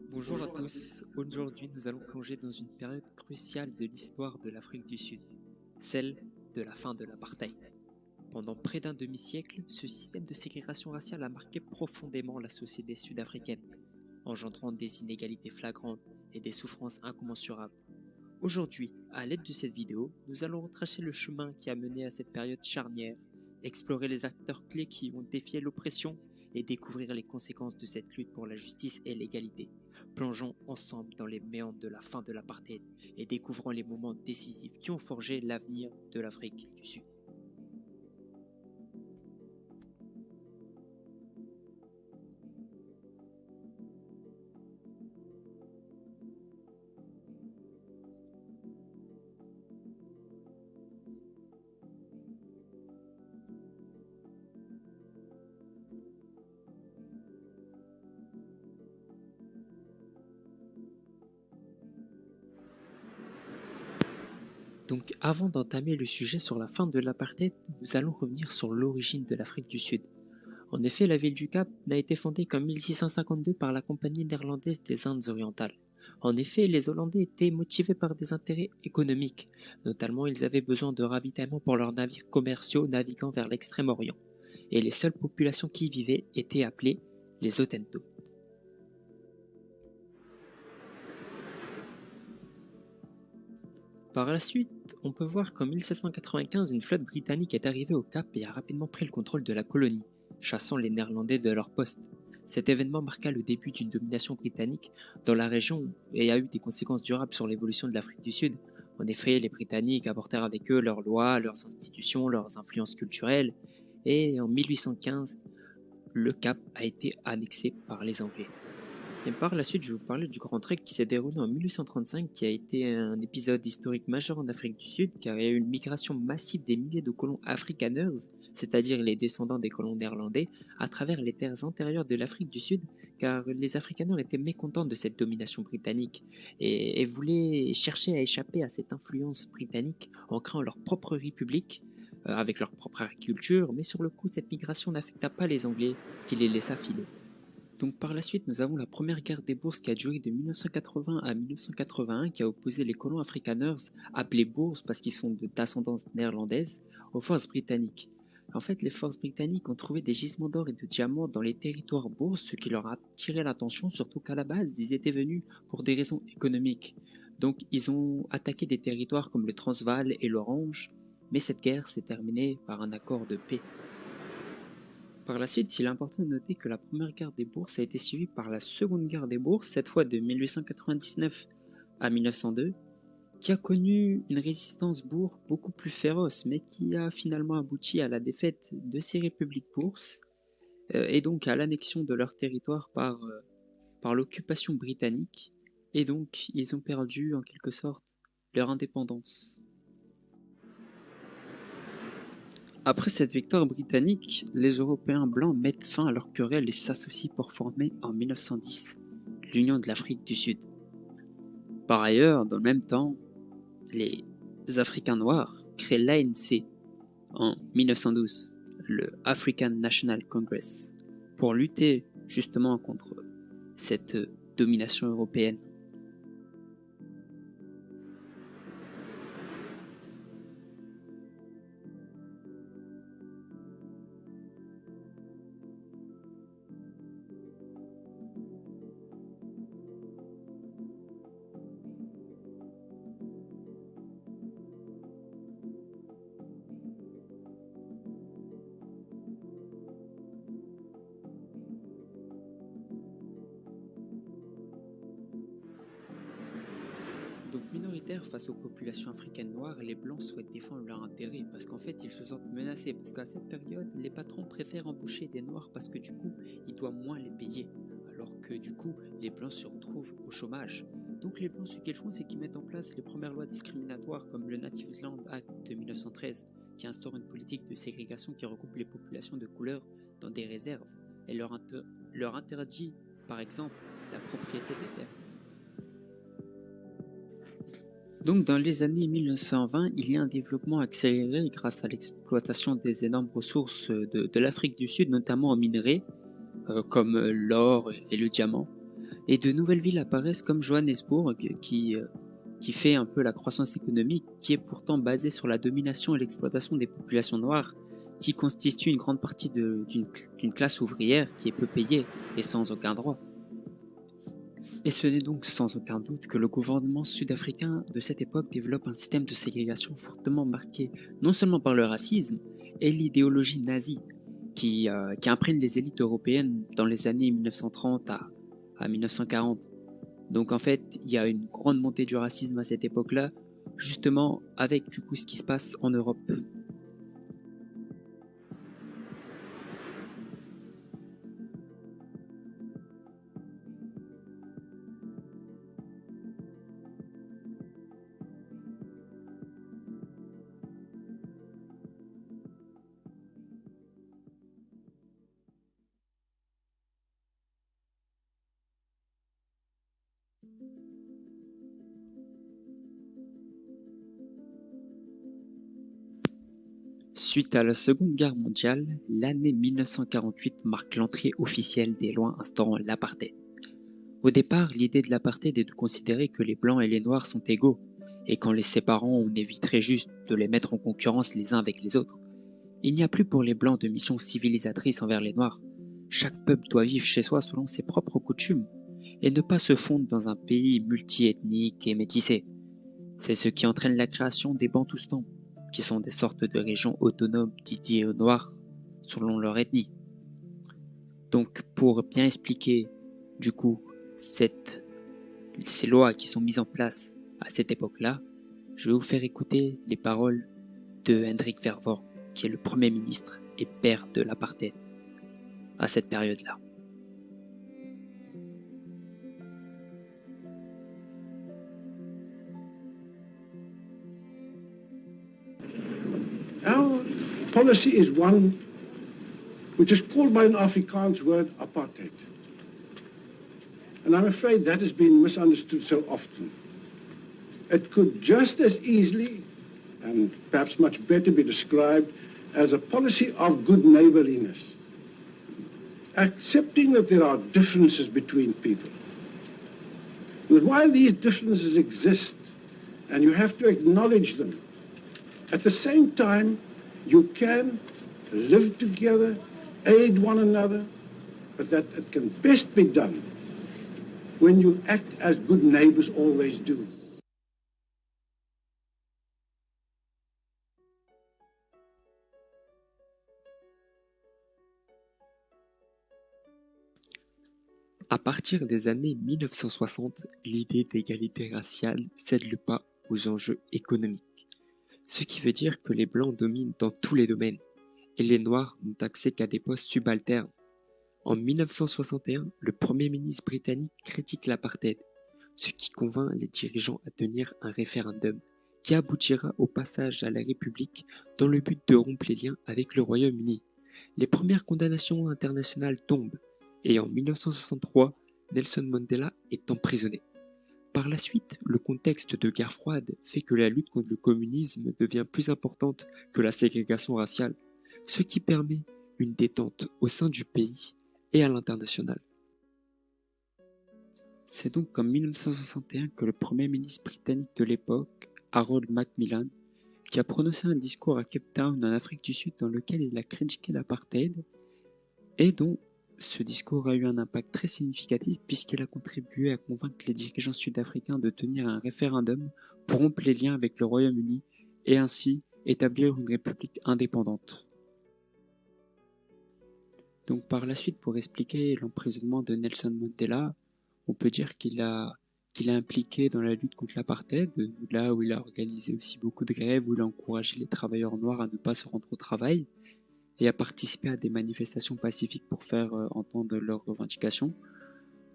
Bonjour à tous, aujourd'hui nous allons plonger dans une période cruciale de l'histoire de l'Afrique du Sud, celle de la fin de l'apartheid. Pendant près d'un demi-siècle, ce système de ségrégation raciale a marqué profondément la société sud-africaine, engendrant des inégalités flagrantes et des souffrances incommensurables. Aujourd'hui, à l'aide de cette vidéo, nous allons retracer le chemin qui a mené à cette période charnière, explorer les acteurs clés qui ont défié l'oppression et découvrir les conséquences de cette lutte pour la justice et l'égalité. Plongeons ensemble dans les méandres de la fin de l'apartheid et découvrons les moments décisifs qui ont forgé l'avenir de l'Afrique du Sud. Donc avant d'entamer le sujet sur la fin de l'apartheid, nous allons revenir sur l'origine de l'Afrique du Sud. En effet, la ville du Cap n'a été fondée qu'en 1652 par la Compagnie néerlandaise des Indes orientales. En effet, les Hollandais étaient motivés par des intérêts économiques. Notamment, ils avaient besoin de ravitaillement pour leurs navires commerciaux naviguant vers l'Extrême-Orient. Et les seules populations qui y vivaient étaient appelées les Hottentots. Par la suite, on peut voir qu'en 1795, une flotte britannique est arrivée au Cap et a rapidement pris le contrôle de la colonie, chassant les Néerlandais de leur poste. Cet événement marqua le début d'une domination britannique dans la région et a eu des conséquences durables sur l'évolution de l'Afrique du Sud. En effet, les Britanniques apportèrent avec eux leurs lois, leurs institutions, leurs influences culturelles, et en 1815, le Cap a été annexé par les Anglais. Et par la suite, je vais vous parler du Grand Trek qui s'est déroulé en 1835, qui a été un épisode historique majeur en Afrique du Sud, car il y a eu une migration massive des milliers de colons afrikaners, c'est-à-dire les descendants des colons néerlandais, à travers les terres antérieures de l'Afrique du Sud, car les afrikaners étaient mécontents de cette domination britannique et voulaient chercher à échapper à cette influence britannique en créant leur propre république, avec leur propre agriculture, mais sur le coup, cette migration n'affecta pas les Anglais, qui les laissa filer. Donc par la suite, nous avons la première guerre des bourses qui a duré de 1980 à 1981, qui a opposé les colons afrikaners, appelés bourses parce qu'ils sont d'ascendance néerlandaise, aux forces britanniques. En fait, les forces britanniques ont trouvé des gisements d'or et de diamants dans les territoires bourses, ce qui leur a attiré l'attention, surtout qu'à la base, ils étaient venus pour des raisons économiques. Donc ils ont attaqué des territoires comme le Transvaal et l'Orange, mais cette guerre s'est terminée par un accord de paix. Par la suite, il est important de noter que la première guerre des bourses a été suivie par la seconde guerre des bourses, cette fois de 1899 à 1902, qui a connu une résistance bourse beaucoup plus féroce, mais qui a finalement abouti à la défaite de ces républiques bourses, et donc à l'annexion de leur territoire par l'occupation britannique, et donc ils ont perdu en quelque sorte leur indépendance. Après cette victoire britannique, les Européens blancs mettent fin à leur querelle et s'associent pour former en 1910 l'Union de l'Afrique du Sud. Par ailleurs, dans le même temps, les Africains noirs créent l'ANC en 1912, le African National Congress, pour lutter justement contre cette domination européenne. Donc minoritaires face aux populations africaines noires, les blancs souhaitent défendre leurs intérêts parce qu'en fait ils se sentent menacés, parce qu'à cette période les patrons préfèrent embaucher des noirs parce que du coup ils doivent moins les payer, alors que du coup les blancs se retrouvent au chômage. Donc les blancs ce qu'ils font c'est qu'ils mettent en place les premières lois discriminatoires comme le Natives Land Act de 1913 qui instaure une politique de ségrégation qui regroupe les populations de couleur dans des réserves et leur interdit par exemple la propriété des terres. Donc dans les années 1920, il y a un développement accéléré grâce à l'exploitation des énormes ressources de l'Afrique du Sud, notamment en minerais. comme l'or et le diamant. Et de nouvelles villes apparaissent comme Johannesburg, qui fait un peu la croissance économique, qui est pourtant basée sur la domination et l'exploitation des populations noires, qui constitue une grande partie d'une classe ouvrière qui est peu payée et sans aucun droit. Et ce n'est donc sans aucun doute que le gouvernement sud-africain de cette époque développe un système de ségrégation fortement marqué non seulement par le racisme et l'idéologie nazie qui imprègne les élites européennes dans les années 1930 à 1940. Donc en fait, il y a une grande montée du racisme à cette époque-là, justement avec du coup ce qui se passe en Europe. Suite à la Seconde Guerre mondiale, l'année 1948 marque l'entrée officielle des lois instaurant l'apartheid. Au départ, l'idée de l'apartheid est de considérer que les blancs et les noirs sont égaux, et qu'en les séparant, on éviterait juste de les mettre en concurrence les uns avec les autres. Il n'y a plus pour les blancs de mission civilisatrice envers les noirs. Chaque peuple doit vivre chez soi selon ses propres coutumes, et ne pas se fondre dans un pays multiethnique et métissé. C'est ce qui entraîne la création des Bantoustans, qui sont des sortes de régions autonomes dédiées aux Noirs, selon leur ethnie. Donc, pour bien expliquer, du coup, ces lois qui sont mises en place à cette époque-là, je vais vous faire écouter les paroles de Hendrik Verwoerd, qui est le Premier ministre et père de l'apartheid à cette période-là. Our policy is one which is called by an Afrikaans word apartheid. And I'm afraid that has been misunderstood so often. It could just as easily, and perhaps much better, be described as a policy of good neighborliness, accepting that there are differences between people. But while these differences exist, and you have to acknowledge them, at the same time, you can live together, aid one another, but that it can best be done when you act as good neighbors always do. À partir des années 1960, l'idée d'égalité raciale cède le pas aux enjeux économiques. Ce qui veut dire que les blancs dominent dans tous les domaines et les noirs n'ont accès qu'à des postes subalternes. En 1961, le Premier ministre britannique critique l'apartheid, ce qui convainc les dirigeants à tenir un référendum qui aboutira au passage à la République dans le but de rompre les liens avec le Royaume-Uni. Les premières condamnations internationales tombent et en 1963, Nelson Mandela est emprisonné. Par la suite, le contexte de guerre froide fait que la lutte contre le communisme devient plus importante que la ségrégation raciale, ce qui permet une détente au sein du pays et à l'international. C'est donc en 1961 que le Premier ministre britannique de l'époque, Harold Macmillan, qui a prononcé un discours à Cape Town en Afrique du Sud dans lequel il a critiqué l'apartheid et dont ce discours a eu un impact très significatif puisqu'il a contribué à convaincre les dirigeants sud-africains de tenir un référendum pour rompre les liens avec le Royaume-Uni et ainsi établir une république indépendante. Donc par la suite, pour expliquer l'emprisonnement de Nelson Mandela, on peut dire qu'il a impliqué dans la lutte contre l'apartheid, là où il a organisé aussi beaucoup de grèves, où il a encouragé les travailleurs noirs à ne pas se rendre au travail et à participer à des manifestations pacifiques pour faire entendre leurs revendications.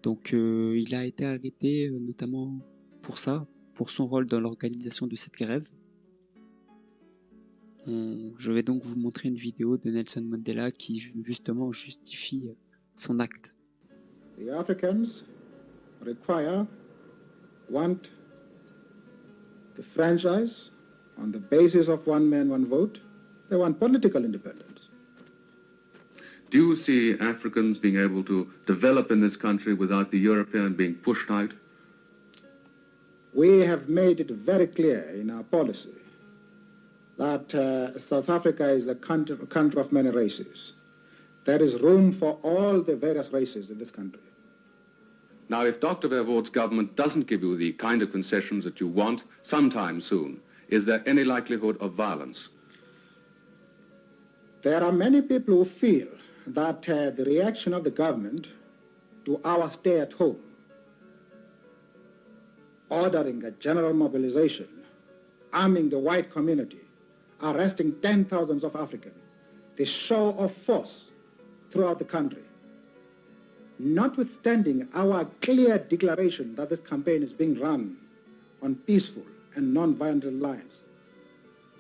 Donc il a été arrêté notamment pour ça, pour son rôle dans l'organisation de cette grève. Je vais donc vous montrer une vidéo de Nelson Mandela qui justement justifie son acte. The Africans want the franchise on the basis of one man, one vote. They want political independence. Do you see Africans being able to develop in this country without the European being pushed out? We have made it very clear in our policy that South Africa is a country of many races. There is room for all the various races in this country. Now, if Dr. Verwoerd's government doesn't give you the kind of concessions that you want sometime soon, is there any likelihood of violence? There are many people who feel that the reaction of the government to our stay at home, ordering a general mobilization, arming the white community, arresting 10,000s of Africans, the show of force throughout the country, notwithstanding our clear declaration that this campaign is being run on peaceful and non-violent lines,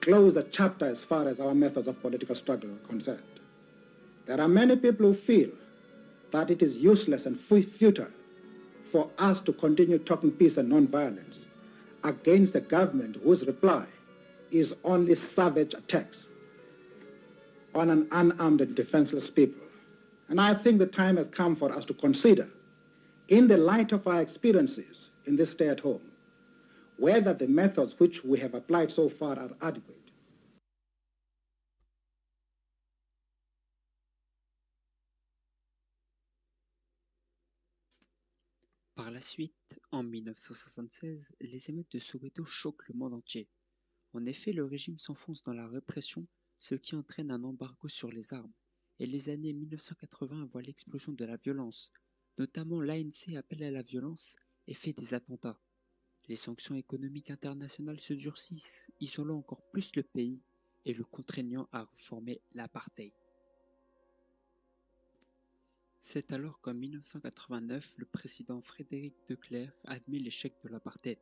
close the chapter as far as our methods of political struggle are concerned. There are many people who feel that it is useless and futile for us to continue talking peace and non-violence against a government whose reply is only savage attacks on an unarmed and defenseless people. And I think the time has come for us to consider, in the light of our experiences in this stay at home, whether the methods which we have applied so far are adequate. Par la suite, en 1976, les émeutes de Soweto choquent le monde entier. En effet, le régime s'enfonce dans la répression, ce qui entraîne un embargo sur les armes. Et les années 1980 voient l'explosion de la violence. Notamment l'ANC appelle à la violence et fait des attentats. Les sanctions économiques internationales se durcissent, isolant encore plus le pays et le contraignant à reformer l'apartheid. C'est alors qu'en 1989, le président Frédéric de Klerk admet l'échec de l'apartheid,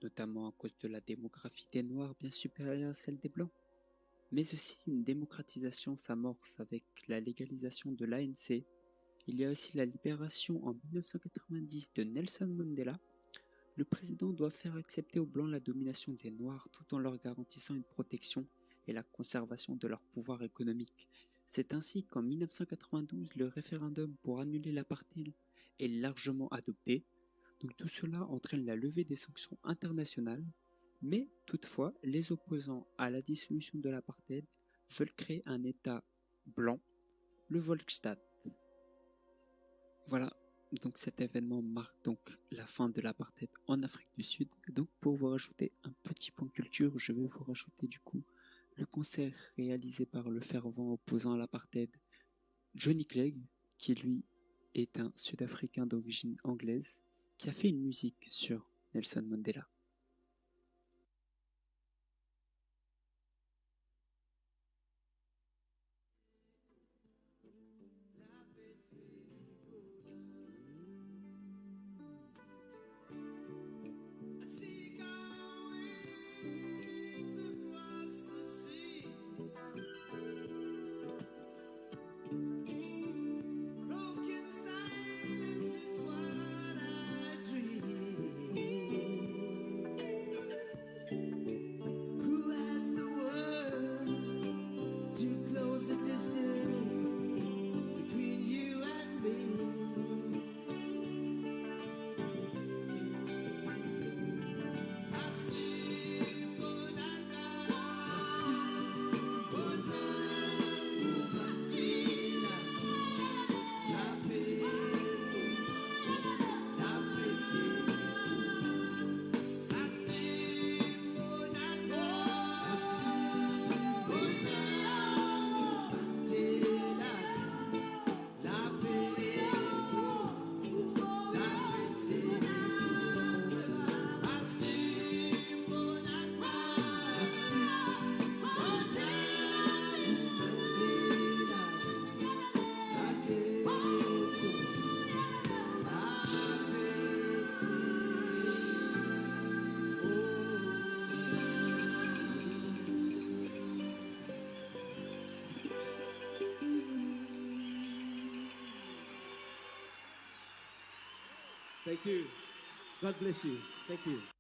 notamment à cause de la démographie des Noirs bien supérieure à celle des Blancs. Mais aussi une démocratisation s'amorce avec la légalisation de l'ANC. Il y a aussi la libération en 1990 de Nelson Mandela. Le président doit faire accepter aux Blancs la domination des Noirs tout en leur garantissant une protection et la conservation de leur pouvoir économique. C'est ainsi qu'en 1992, le référendum pour annuler l'apartheid est largement adopté. Donc tout cela entraîne la levée des sanctions internationales, mais toutefois, les opposants à la dissolution de l'apartheid veulent créer un État blanc, le Volksstaat. Voilà, donc cet événement marque donc la fin de l'apartheid en Afrique du Sud. Donc pour vous rajouter un petit point culture, je vais vous rajouter du coup le concert réalisé par le fervent opposant à l'apartheid Johnny Clegg, qui lui est un Sud-Africain d'origine anglaise, qui a fait une musique sur Nelson Mandela. Thank you. God bless you. Thank you.